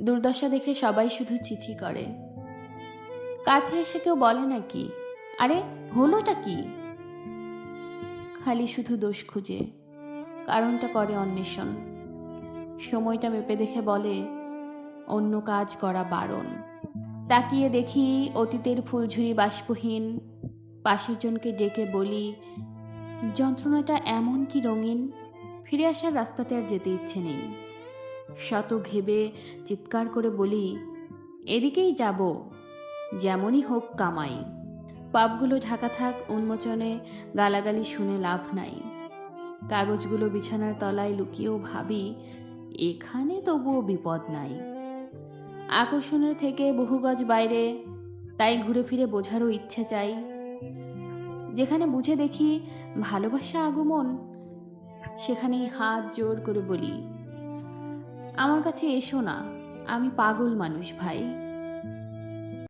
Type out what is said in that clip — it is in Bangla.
দুর্দশা দেখে সবাই শুধু চিঠি করে, কাছে এসে কেউ বলে নাকি আরে হলোটা কি। খালি শুধু দোষ খুঁজে, কারণটা করে অন্বেষণ। সময়টা মেপে দেখে বলে অন্য কাজ করা বারণ। তাকিয়ে দেখি অতীতের ফুলঝুরি বাষ্পহীন, পাশের জনকে ডেকে বলি যন্ত্রণাটা এমন কি রঙিন, ফিরে আসার রাস্তাতে আর যেতে ইচ্ছে নেই। শত ভেবে চিৎকার করে বলি এদিকেই যাব, যেমনই হোক কামাই। পাপগুলো ঢাকা থাক উন্মোচনে, গালাগালি শুনে লাভ নাই। কাগজগুলো বিছানার তলায় লুকিয়েও ভাবি এখানে তবুও বিপদ নাই। আকর্ষণের থেকে বহু গজ বাইরে, তাই ঘুরে ফিরে বোঝারও ইচ্ছে চাই। যেখানে বুঝে দেখি ভালোবাসা আগমন, সেখানেই হাত জোর করে বলি আমার কাছে এসো না, আমি পাগল মানুষ ভাই।